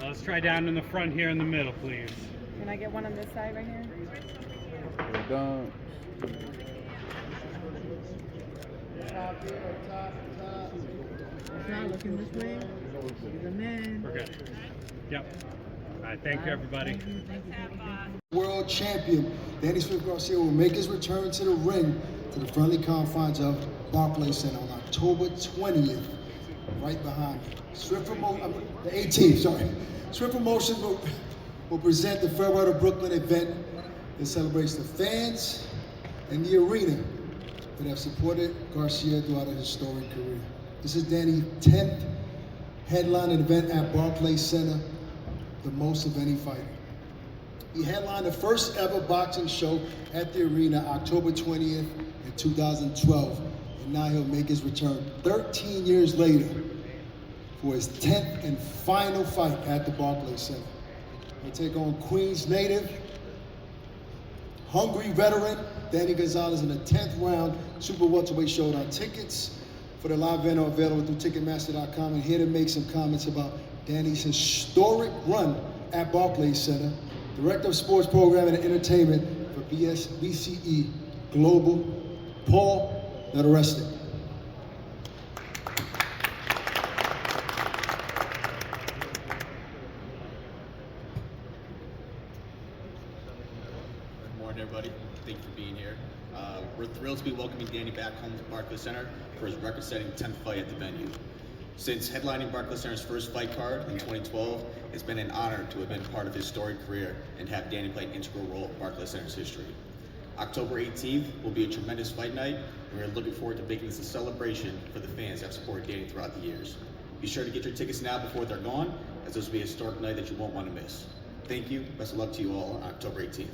Let's try down in the front here in the middle, please. Can I get one on this side right here? We're done. Not looking this way. He's a man. We're good. Yep. All right, thank you, everybody. Thank you. World champion Danny Garcia will make his return to the ring to the friendly confines of Barclays Center on October 20th, right behind me. The 18th, sorry. Swift Promotions will present the Farewell to Brooklyn event that celebrates the fans and the arena that have supported Garcia throughout his historic career. This is Danny's 10th headlining event at Barclays Center, the most of any fighter. He headlined the first ever boxing show at the arena October 20th in 2012, and now he'll make his return 13 years later for his 10th and final fight at the Barclays Center. He'll take on Queens native, hungry veteran, Danny Gonzalez in the 10th round Super Welterweight Showdown. Tickets for the live event are available through Ticketmaster.com, and here to make some comments about Danny's historic run at Barclays Center, Director of Sports Programming and Entertainment for BCE Global, Paul Nedorestic. Good morning, everybody. Thank you for being here. We're thrilled to be welcoming Danny back home to Barclays Center for his record-setting 10th fight at the venue. Since headlining Barclays Center's first fight card in 2012, it's been an honor to have been part of his storied career and have Danny play an integral role in Barclays Center's history. October 18th will be a tremendous fight night, and we're looking forward to making this a celebration for the fans that have supported Danny throughout the years. Be sure to get your tickets now before they're gone, as this will be a historic night that you won't want to miss. Thank you. Best of luck to you all on October 18th.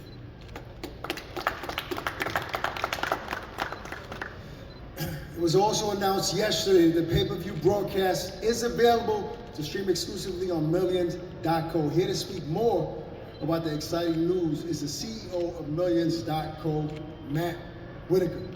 It was also announced yesterday that the pay-per-view broadcast is available to stream exclusively on Millions.co. Here to speak more about the exciting news is the CEO of Millions.co, Matt Whitaker.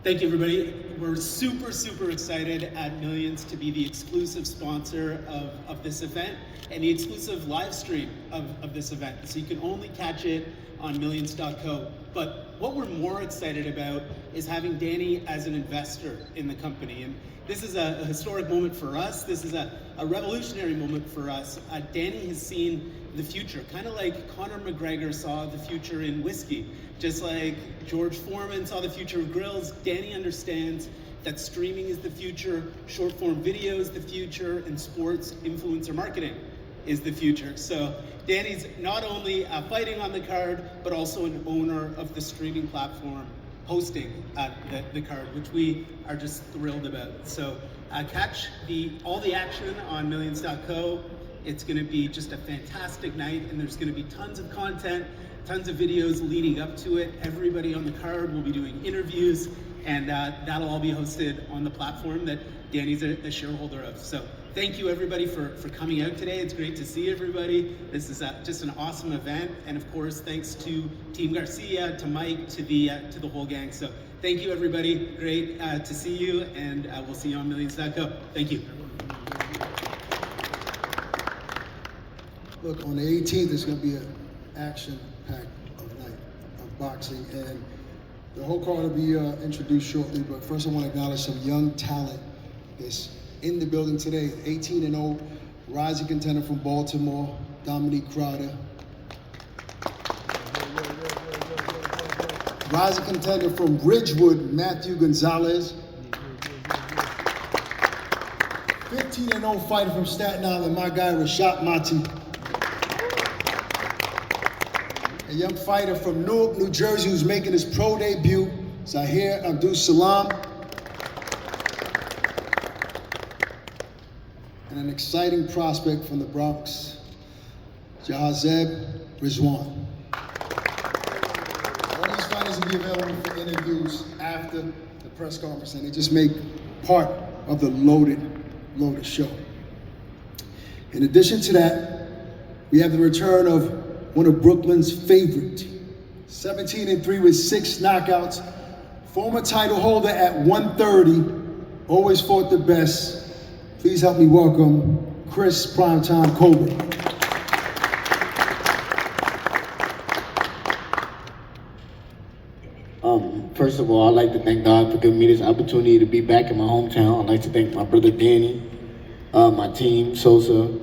Thank you, everybody. We're super excited at Millions to be the exclusive sponsor of this event and the exclusive live stream of this event. So you can only catch it on Millions.co. But what we're more excited about is having Danny as an investor in the company. And this is a historic moment for us. This is a revolutionary moment for us. Danny has seen the future, kind of like Conor McGregor saw the future in whiskey. Just like George Foreman saw the future of grills, Danny understands that streaming is the future, short form video is the future, and sports influencer marketing is the future. So Danny's not only fighting on the card, but also an owner of the streaming platform hosting the card, which we are just thrilled about. So catch all the action on Millions.co. It's gonna be just a fantastic night, and there's gonna be tons of content, tons of videos leading up to it. Everybody on the card will be doing interviews, and that'll all be hosted on the platform that Danny's a shareholder of. So thank you, everybody, for coming out today. It's great to see everybody. This is just an awesome event, and of course, thanks to Team Garcia, to Mike, to the whole gang. So thank you, everybody. Great to see you, and we'll see you on Millions.co. Thank you. Look, on the 18th, there's going to be an action-packed night of boxing, and the whole card will be introduced shortly. But first, I want to acknowledge some young talent that's in the building today. 18-0, rising contender from Baltimore, Dominique Crowder. Rising contender from Ridgewood, Mathew Gonzalez. 15-0 fighter from Staten Island, my guy Rashad Mati. A young fighter from Newark, New Jersey, who's making his pro debut, Zahir Abdul Salam. And an exciting prospect from the Bronx, Jahazeb Rizwan. All these fighters will be available for interviews after the press conference, and they just make part of the loaded show. In addition to that, we have the return of one of Brooklyn's favorite, 17-3 with 6 knockouts, Former title holder at 130, always fought the best. Please help me welcome Chris Primetime Colbert. First of all, I'd like to thank God for giving me this opportunity to be back in my hometown. I'd like to thank my brother Danny, my team, Sosa.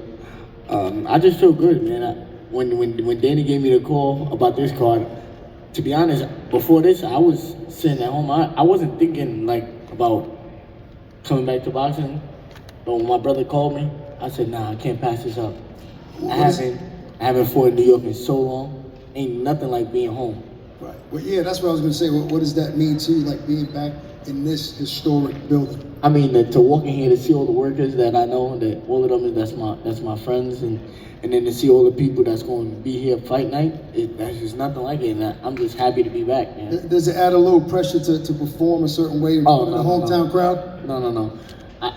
I just feel good, man. When Danny gave me the call about this card, to be honest, before this, I was sitting at home. I wasn't thinking like about coming back to boxing. But when my brother called me, I said, nah, I can't pass this up. I haven't fought in New York in so long. Ain't nothing like being home. Right. Well, yeah, that's what I was going to say. What does that mean to you, like being back in this historic building? I mean, to walk in here to see all the workers that I know, that all of them, that's my friends, and then to see all the people that's going to be here fight night, that's just nothing like it. And I'm just happy to be back, man. Does it add a little pressure to perform a certain way in front of the hometown crowd? No.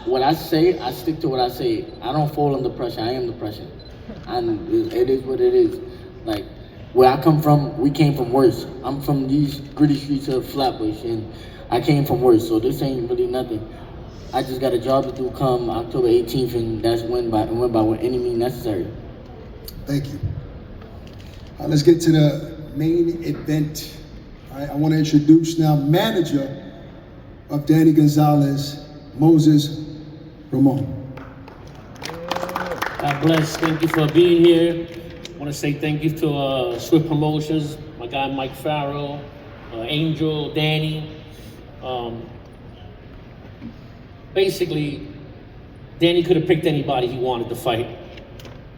What I say, I stick to what I say. I don't fall under pressure. I am the pressure. It is what it is. Like, where I come from, we came from worse. I'm from these gritty streets of Flatbush, and I came from worse, so this ain't really nothing. I just got a job to do come October 18th, and that's win by any means necessary. Thank you. All right, let's get to the main event. All right, I want to introduce now manager of Danny Gonzalez, Moses Ramon. God bless. Thank you for being here. I want to say thank you to Swift Promotions, my guy Mike Farrell, Angel, Danny. Basically, Danny could have picked anybody he wanted to fight.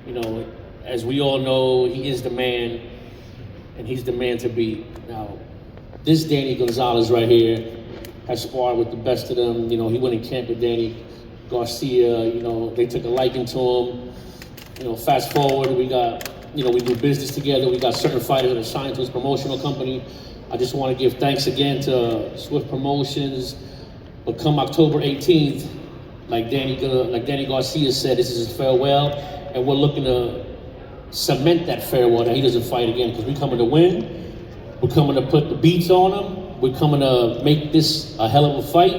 You know, as we all know, he is the man, and he's the man to beat. Now, this Danny Gonzalez right here has sparred with the best of them. You know, he went in camp with Danny Garcia. You know, they took a liking to him. You know, fast forward, we do business together. We got certain fighters that are signed to his promotional company. I just want to give thanks again to Swift Promotions. But come October 18th, like Danny Garcia said, this is his farewell, and we're looking to cement that farewell that he doesn't fight again, because we're coming to win. We're coming to put the beats on him. We're coming to make this a hell of a fight,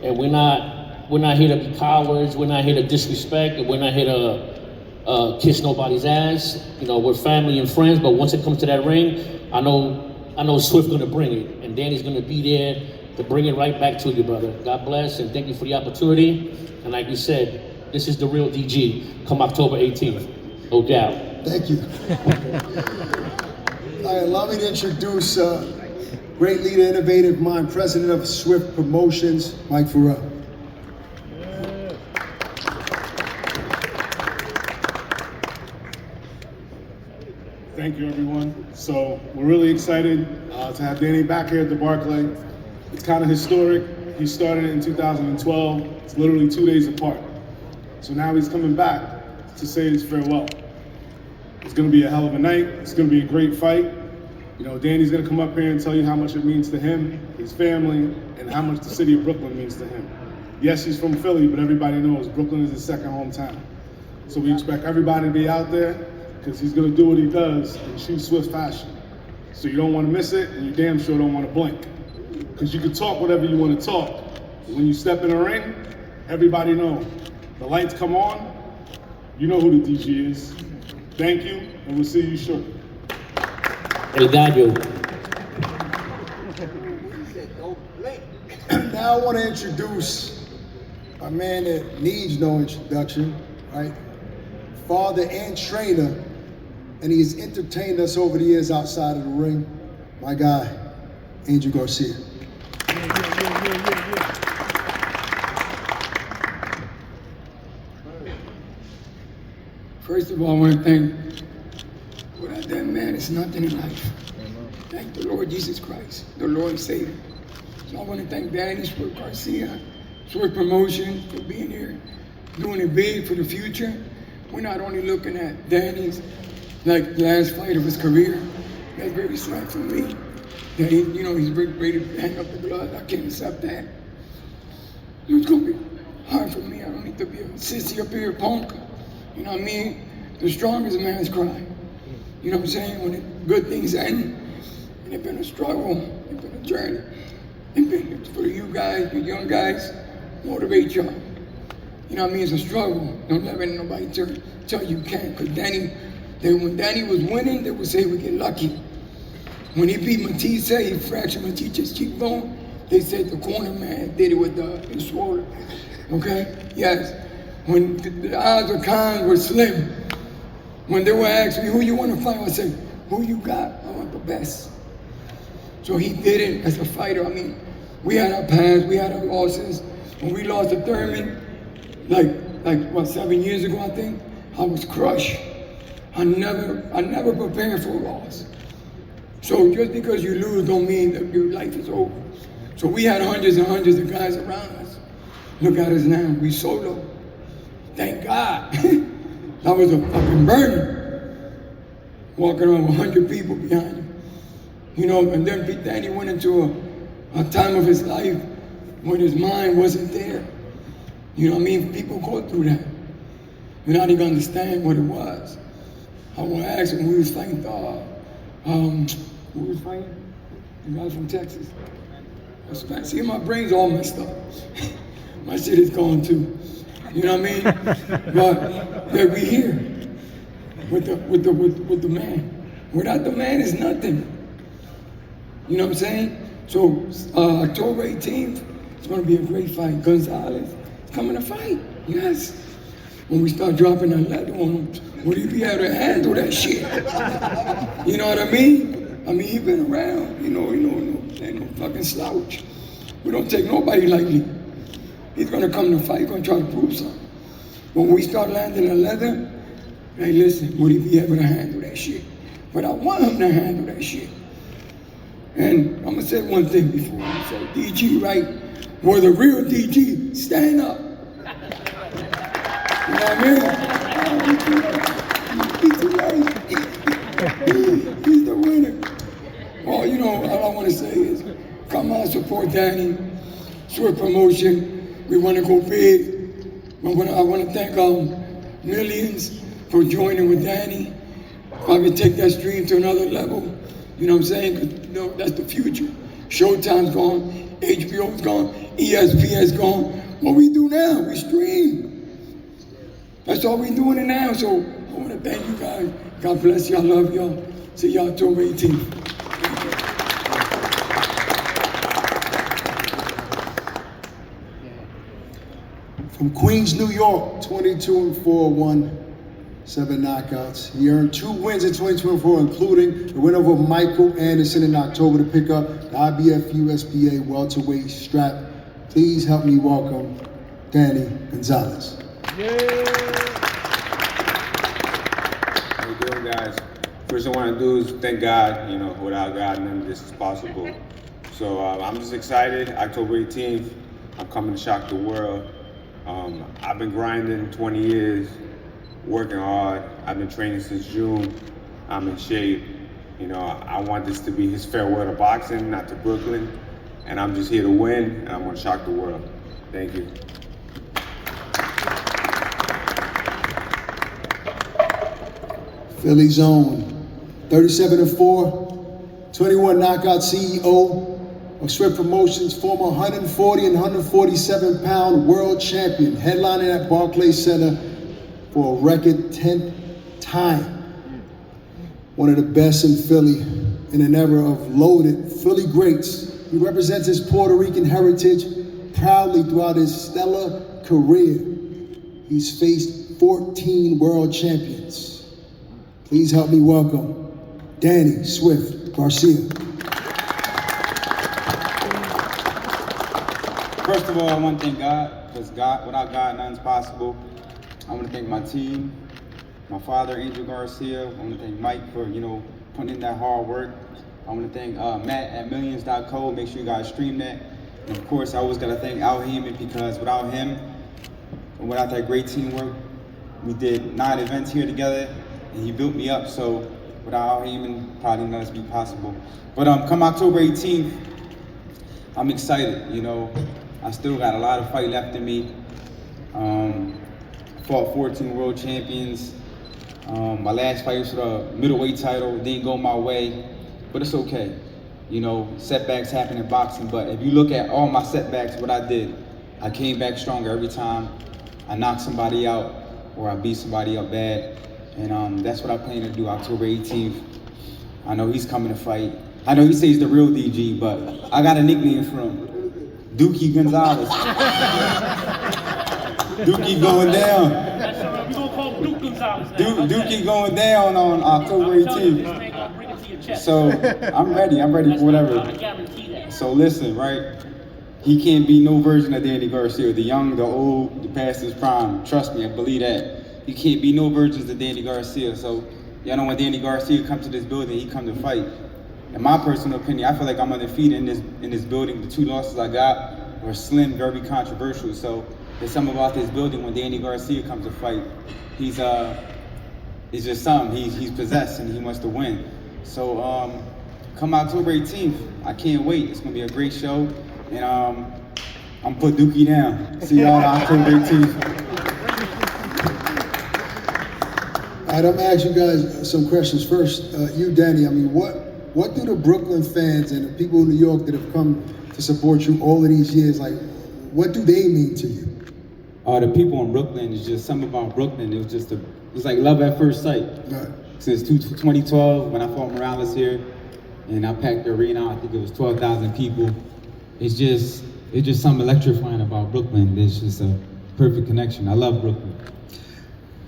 and we're not here to be cowards. We're not here to disrespect, and we're not here to kiss nobody's ass. You know, we're family and friends, but once it comes to that ring, I know Swift's gonna bring it, and Danny's gonna be there to bring it right back to you, brother. God bless, and thank you for the opportunity. And like we said, this is the real DG, come October 18th, no doubt. Thank you. All right, allow me to introduce great leader, innovative mind, president of Swift Promotions, Mike Farrell. Thank you, everyone. So we're really excited to have Danny back here at the Barclays. It's kind of historic. He started it in 2012. It's literally 2 days apart. So now he's coming back to say his farewell. It's going to be a hell of a night. It's going to be a great fight. You know, Danny's going to come up here and tell you how much it means to him, his family, and how much the city of Brooklyn means to him. Yes, he's from Philly, but everybody knows Brooklyn is his second hometown. So we expect everybody to be out there, because he's going to do what he does in true Swift fashion. So you don't want to miss it, and you damn sure don't want to blink. Because you can talk whatever you want to talk. But when you step in a ring, everybody knows. The lights come on, you know who the DG is. Thank you, and we'll see you shortly. El Gallo. Now I want to introduce a man that needs no introduction, right? Father and trainer, and he has entertained us over the years outside of the ring. My guy, Angel Garcia. First of all, I want to thank, without that man, it's nothing in life. Thank the Lord Jesus Christ, the Lord and Savior. So I want to thank Danny Garcia, Swift Promotion, for being here, doing it big for the future. We're not only looking at Danny's, like, last fight of his career. That's very sad for me. That he, you know, he's ready to hang up the glove. I can't accept that. It's gonna be hard for me. I don't need to be a sissy up here, punk. You know what I mean? The strongest man's cry. You know what I'm saying? When good things end, and it's been a struggle, it's been a journey. And for you guys, you young guys, motivate y'all. You know what I mean? It's a struggle. Don't let nobody tell you can't. Because when Danny was winning, they would say we get lucky. When he beat Matisse, he fractured Matisse's cheekbone. They said the corner man did it with his shoulder. Okay? Yes. When the odds of cons were slim, when they were asking me, who you want to fight? I said, who you got? I want the best. So he did it as a fighter. I mean, we had our past, we had our losses. When we lost to Thurman, like 7 years ago, I think, I was crushed. I never prepared for a loss. So just because you lose don't mean that your life is over. So we had hundreds and hundreds of guys around us. Look at us now, we solo. Thank God. That was a fucking burner. Walking around with 100 people behind you. You know, and then Danny went into a time of his life when his mind wasn't there. You know what I mean? People go through that. You're not even understand what it was. I want to ask him, we was fighting, who was fighting? The guy from Texas. See, my brain's all messed up. My shit is gone too. You know what I mean? But yeah, we here with the man. Without the man, it's nothing. You know what I'm saying? So October 18th, it's gonna be a great fight. Gonzalez is coming to fight. Yes. When we start dropping that leather on him, will he be able to handle that shit? You know what I mean? I mean, he been around. You know, ain't no fucking slouch. We don't take nobody lightly. He's gonna come to fight, gonna try to prove something. But when we start landing the leather, hey, listen, will he be able to handle that shit? But I want him to handle that shit. And I'm gonna say one thing before I say, DG, right? Where the real DG, stand up. You know what I mean? He's too late. He's the winner. Well, you know, all I want to say is, come out, support Danny, Swift Promotion. We want to go big. I want to thank Millions for joining with Danny. Probably take that stream to another level. You know what I'm saying? 'Cause, you know, that's the future. Showtime's gone, HBO's gone, ESPN's gone. What we do now, we stream. That's all we doing it now. So I want to thank you guys. God bless y'all, love y'all. See y'all October 18th. From Queens, New York, 22-4, 7 knockouts. He earned 2 wins in 2024, including the win over Michael Anderson in October to pick up the IBF USBA welterweight strap. Please help me welcome Danny Gonzalez. How you doing, guys? First I want to do is thank God. You know, without God, none of this is possible. So I'm just excited. October 18th, I'm coming to shock the world. I've been grinding 20 years, working hard. I've been training since June. I'm in shape. You know, I want this to be his farewell to boxing, not to Brooklyn. And I'm just here to win, and I'm going to shock the world. Thank you. Philly Zone, 37-4, 21 knockout CEO of Swift Promotions, former 140 and 147 pound world champion, headlining at Barclays Center for a record 10th time. One of the best in Philly in an era of loaded Philly greats. He represents his Puerto Rican heritage proudly throughout his stellar career. He's faced 14 world champions. Please help me welcome Danny Swift Garcia. First of all, I want to thank God, because without God, nothing's possible. I want to thank my team, my father, Angel Garcia. I want to thank Mike for, you know, putting in that hard work. I want to thank Matt at millions.co. Make sure you guys stream that. And of course, I always got to thank Al Heyman, because without him and without that great teamwork, we did 9 events here together, and he built me up. So without Al Heyman, probably none of this be possible. But come October 18th, I'm excited. You know, I still got a lot of fight left in me. Fought 14 world champions. My last fight was for the middleweight title. Didn't go my way, but it's okay. You know, setbacks happen in boxing, but if you look at all my setbacks, what I did, I came back stronger every time. I knocked somebody out or I beat somebody up bad. And that's what I plan to do October 18th. I know he's coming to fight. I know he says the real DG, but I got a nickname for him. Dookie Gonzalez. Dookie going down. We're gonna call him Duke Gonzalez now. Dookie going down on October 18th. So I'm ready for whatever. I guarantee that. So listen, right? He can't be no version of Danny Garcia, the young, the old, the past his prime. Trust me, I believe that. He can't be no versions of Danny Garcia. So y'all know when Danny Garcia comes to this building, he come to fight. In my personal opinion, I feel like I'm undefeated in this building. The 2 losses I got were slim, very controversial. So there's something about this building when Danny Garcia comes to fight. He's just something. He's possessed and he wants to win. So come October 18th, I can't wait. It's gonna be a great show, and I'm put Dookie down. See y'all on October 18th. All right, I'm gonna ask you guys some questions first. You, Danny, I mean, what do the Brooklyn fans and the people in New York that have come to support you all of these years, like, what do they mean to you? The people in Brooklyn, is just something about Brooklyn. It was like love at first sight. Right. Since 2012, when I fought Morales here, and I packed the arena, I think it was 12,000 people. It's just something electrifying about Brooklyn. It's just a perfect connection. I love Brooklyn.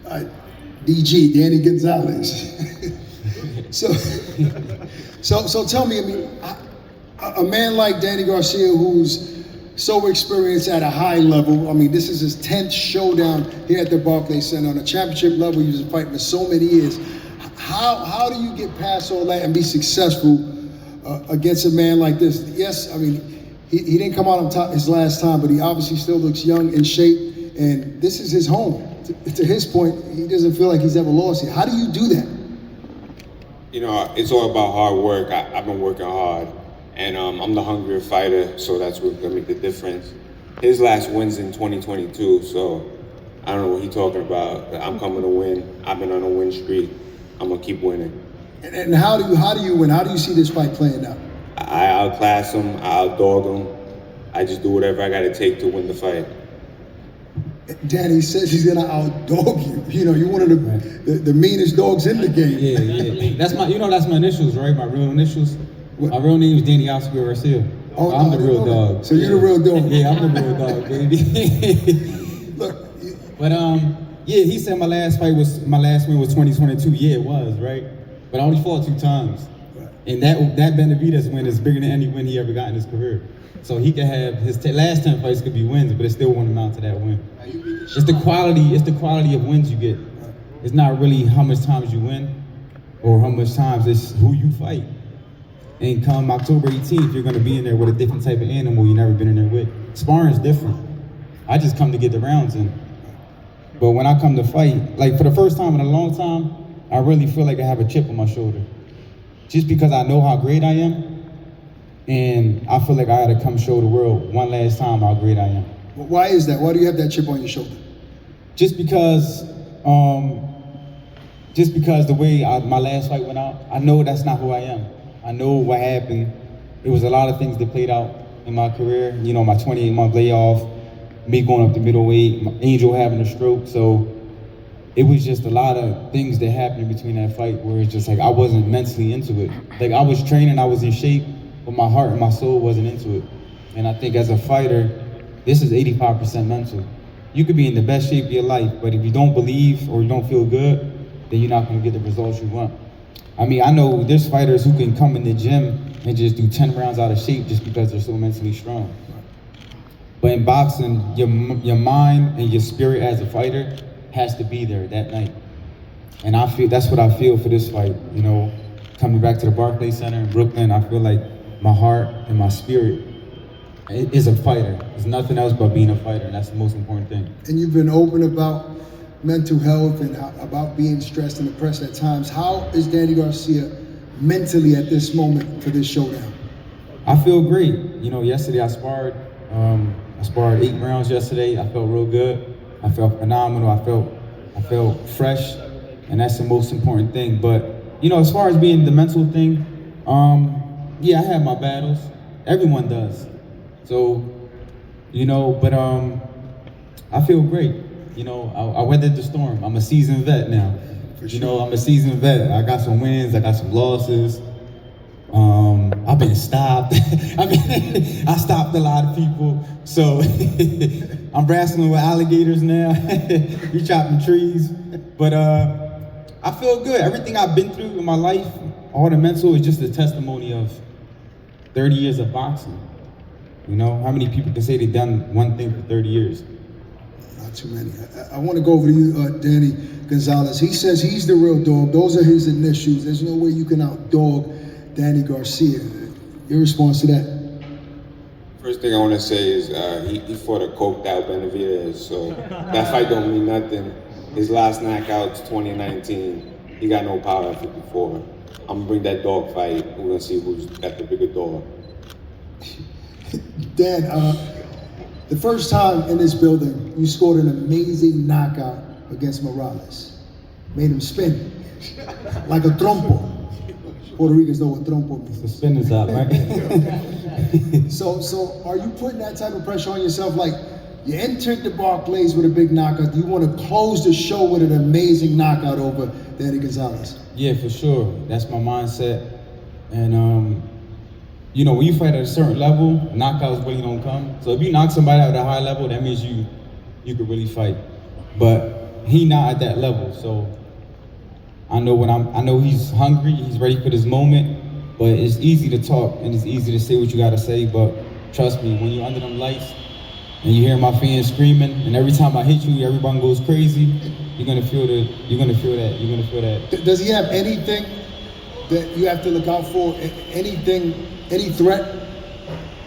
All right, DG, Danny Gonzalez. So tell me, I mean, a man like Danny Garcia, who's so experienced at a high level. I mean, this is his 10th showdown here at the Barclays Center on a championship level. He's been fighting for so many years. How do you get past all that and be successful against a man like this? Yes, I mean, he didn't come out on top his last time, but he obviously still looks young, in shape, and this is his home. To his point, he doesn't feel like he's ever lost here. How do you do that? You know, it's all about hard work. I've been working hard, and I'm the hungrier fighter, so that's what's gonna make the difference. His last win's in 2022, so I don't know what he's talking about. I'm coming to win. I've been on a win streak. I'm gonna keep winning. And how do you win? How do you see this fight playing out? I outclass him. I outdog him. I just do whatever I gotta take to win the fight. Danny says he's gonna outdog you. You know, you're one of the meanest dogs in the game. Yeah. That's my initials, right? My real initials. What? My real name is Danny Garcia. Oh, I'm the real dog. So you're the real dog. Yeah, I'm the real dog, baby. Look, but yeah, he said my last win was 2022. Yeah, it was, right? But I only fought 2 times. Right. And that Benavidez win is bigger than any win he ever got in his career. So he could have his last 10 fights could be wins, but it still won't amount to that win. It's the quality of wins you get. It's not really how much times you win or how much times, it's who you fight. And come October 18th, you're gonna be in there with a different type of animal you've never been in there with. Sparring's different. I just come to get the rounds in. But when I come to fight, like for the first time in a long time, I really feel like I have a chip on my shoulder. Just because I know how great I am, and I feel like I gotta come show the world one last time how great I am. Why is that? Why do you have that chip on your shoulder? Just because the way my last fight went out, I know that's not who I am. I know what happened. It was a lot of things that played out in my career. You know, my 28-month layoff, me going up to middleweight, my Angel having a stroke. So it was just a lot of things that happened in between that fight where it's just like I wasn't mentally into it. Like I was training, I was in shape, but my heart and my soul wasn't into it. And I think as a fighter, this is 85% mental. You could be in the best shape of your life, but if you don't believe or you don't feel good, then you're not gonna get the results you want. I mean, I know there's fighters who can come in the gym and just do 10 rounds out of shape just because they're so mentally strong. But in boxing, your mind and your spirit as a fighter has to be there that night. And that's what I feel for this fight. You know, coming back to the Barclays Center in Brooklyn, I feel like my heart and my spirit is a fighter. It's nothing else but being a fighter, and that's the most important thing. And you've been open about mental health and about being stressed and depressed at times. How is Danny Garcia mentally at this moment for this showdown? I feel great. You know, yesterday I sparred 8 rounds yesterday. I felt real good. I felt phenomenal. I felt fresh, and that's the most important thing. But you know, as far as being the mental thing, yeah, I have my battles. Everyone does. So, you know, but I feel great. You know, I weathered the storm. I'm a seasoned vet now. You know, I'm a seasoned vet. I got some wins, I got some losses. I've been stopped. I stopped a lot of people. So I'm wrestling with alligators now. We chopping trees. But I feel good. Everything I've been through in my life, all the mental, is just a testimony of 30 years of boxing. You know, how many people can say they've done one thing for 30 years? Not too many. I want to go over to you, Danny Gonzalez. He says he's the real dog. Those are his initials. There's no way you can outdog Danny Garcia. Your response to that? First thing I want to say is he fought a coked out Benavidez, so that fight don't mean nothing. His last knockout's 2019. He got no power at 54. I'm gonna bring that dog fight. We're gonna see who's got the bigger dog. Dan, the first time in this building, you scored an amazing knockout against Morales. Made him spin like a trompo. Puerto Ricans know what trompo means. The spin is out, right? So are you putting that type of pressure on yourself? Like, you entered the Barclays with a big knockout. Do you want to close the show with an amazing knockout over Danny Gonzalez? Yeah, for sure. That's my mindset. And you know, when you fight at a certain level, knockouts really don't come. So if you knock somebody out at a high level, that means you could really fight. But he not at that level, so I know he's hungry, he's ready for this moment, but it's easy to talk and it's easy to say what you gotta say, but trust me, when you're under them lights and you hear my fans screaming, and every time I hit you, everyone goes crazy, you're gonna feel that. Does he have anything that you have to look out for? Any threat?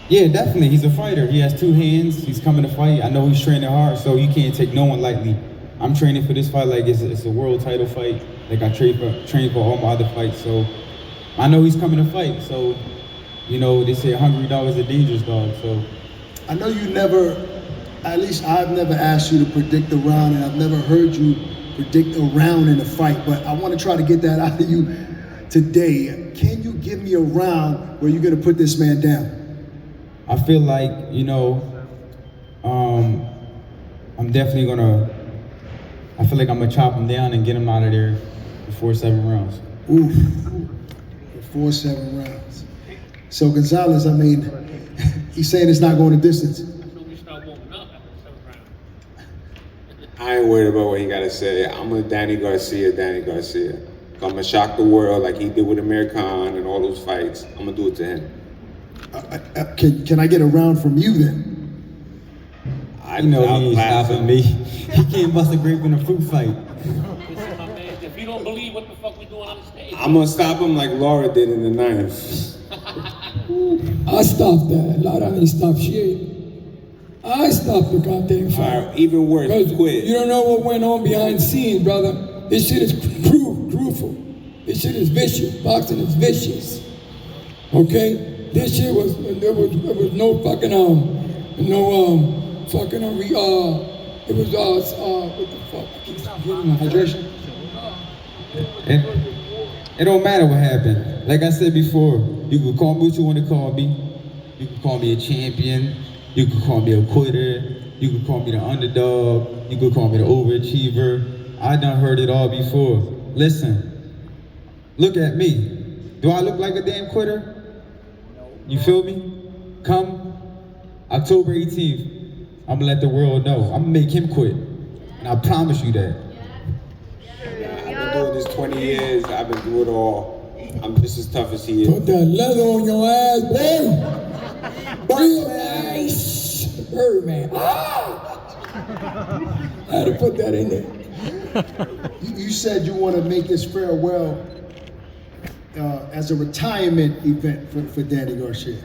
Yeah, definitely, he's a fighter. He has two hands, he's coming to fight. I know he's training hard, so you can't take no one lightly. I'm training for this fight like it's a world title fight. Like I train for all my other fights, so I know he's coming to fight. So, you know, they say a hungry dog is a dangerous dog, so. I know you never, at least I've never asked you to predict a round, and I've never heard you predict a round in a fight, but I want to try to get that out of you today. Can you give me a round where you're going to put this man down? I feel like, you know, I'm definitely gonna, I feel like I'm gonna chop him down and get him out of there before 7 rounds. Oof, before 7 rounds. So Gonzalez, I mean, he's saying it's not going the distance. I ain't worried about what he gotta say. I'm a Danny Garcia. I'm gonna shock the world like he did with Amir Khan and all those fights. I'm gonna do it to him. Can I get a round from you then? I know he ain't stopping me. He can't bust a grape in a fruit fight. If you don't believe what the fuck we doing on the stage, I'm gonna stop him like Laura did in the 9th. I stopped that. Laura ain't stopped shit. I stopped the goddamn fight. Even worse, he quit. You don't know what went on behind the scenes, brother. This shit is crucial. This shit is vicious. Boxing is vicious. Okay? This shit was, there was no fucking, it was, what the fuck? I keep getting hydration. It don't matter what happened. Like I said before, you can call me what you want to call me. You can call me a champion. You can call me a quitter. You can call me the underdog. You can call me the overachiever. I done heard it all before. Listen, look at me. Do I look like a damn quitter? You feel me? Come October 18th, I'm gonna let the world know. I'm gonna make him quit. And I promise you that. I've been doing this 20 years. I've been through it all. I'm just as tough as he is. Put that leather on your ass, boy. Real nice. Birdman. I had to put that in there. You said you want to make this farewell as a retirement event for Danny Garcia.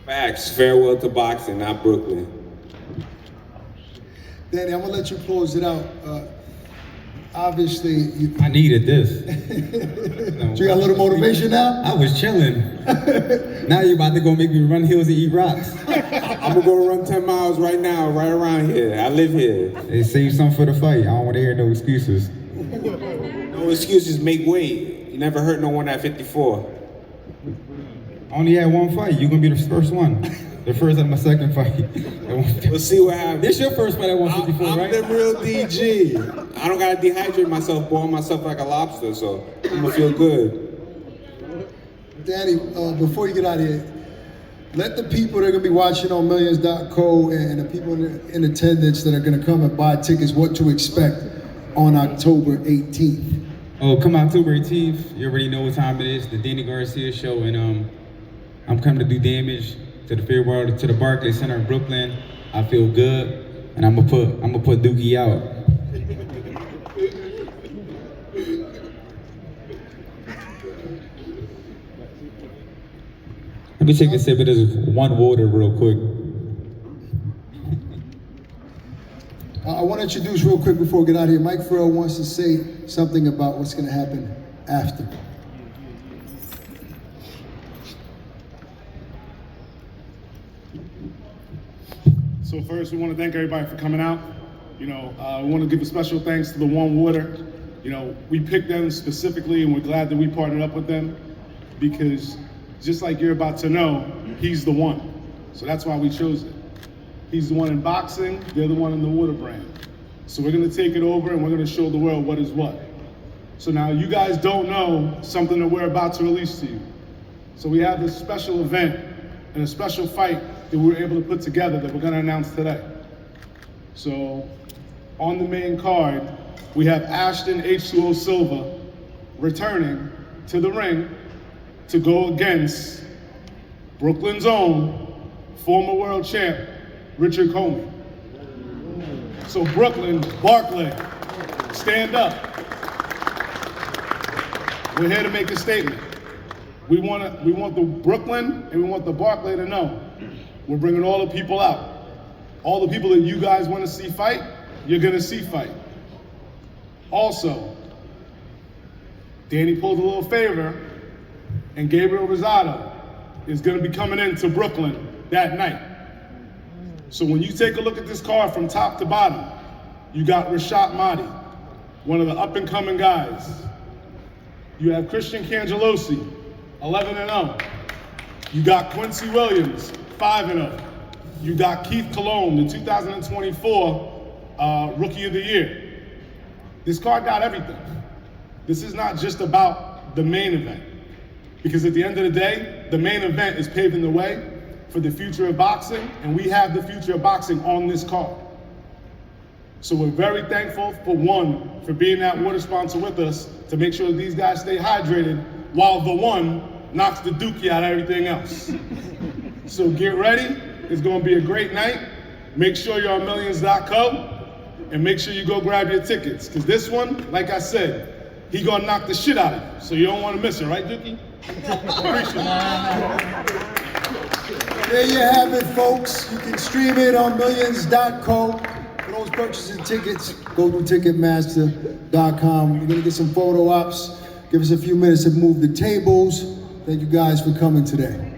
Facts. Farewell to boxing, not Brooklyn. Danny, I'm gonna let you close it out. Obviously, I needed this. You got a little motivation now? I was chilling. Now you're about to go make me run hills and eat rocks. I'm gonna go run 10 miles right now, right around here. I live here. They save something for the fight. I don't want to hear no excuses. No excuses, make weight. You never hurt no one at 54. I only had one fight. You're gonna be the first one. The first of my second fight. We'll see what happens. This your first fight at 154, I'm right? the real DG. I don't gotta dehydrate myself, boil myself like a lobster, so I'm gonna feel good. Danny, before you get out of here, let the people that are gonna be watching on Millions.co and the people in attendance that are gonna come and buy tickets what to expect on October 18th. Oh, come October 18th. You already know what time it is. The Danny Garcia show, and I'm coming to do damage to the fair world, to the Barclays Center in Brooklyn. I feel good, and I'm gonna put Dookie out. Let me take a sip of this one water real quick. I want to introduce real quick before we get out of here. Mike Farrell wants to say something about what's going to happen after. So first, we want to thank everybody for coming out. You know, we want to give a special thanks to the One Water. You know, we picked them specifically, and we're glad that we partnered up with them because just like you're about to know, he's the one. So that's why we chose it. He's the one in boxing, they're the one in the water brand. So we're gonna take it over and we're gonna show the world what is what. So now you guys don't know something that we're about to release to you. So we have this special event and a special fight that we were able to put together that we're gonna announce today. So on the main card, we have Ashton H2O Silva returning to the ring to go against Brooklyn's own former world champ, Richard Comey. So Brooklyn, Barclay, stand up. We're here to make a statement. We want the Brooklyn and we want the Barclay to know we're bringing all the people out. All the people that you guys want to see fight, you're gonna see fight. Also, Danny pulled a little favor, and Gabriel Rosado is gonna be coming into Brooklyn that night. So when you take a look at this card from top to bottom, you got Rashad Mahdi, one of the up-and-coming guys. You have Cristian Cangelosi, 11-0. You got Quincey Williams, 5-0. You got Keith Cologne, the 2024 Rookie of the Year. This card got everything. This is not just about the main event, because at the end of the day, the main event is paving the way for the future of boxing, and we have the future of boxing on this card. So we're very thankful for one, for being that water sponsor with us to make sure these guys stay hydrated while the one knocks the dookie out of everything else. So get ready, it's gonna be a great night. Make sure you're on Millions.co and make sure you go grab your tickets. Cause this one, like I said, he gonna knock the shit out of you. So you don't wanna miss it, right, Dookie? Appreciate it. There you have it, folks. You can stream it on Millions.co. For those purchasing tickets, go to Ticketmaster.com. We're gonna get some photo ops. Give us a few minutes to move the tables. Thank you guys for coming today.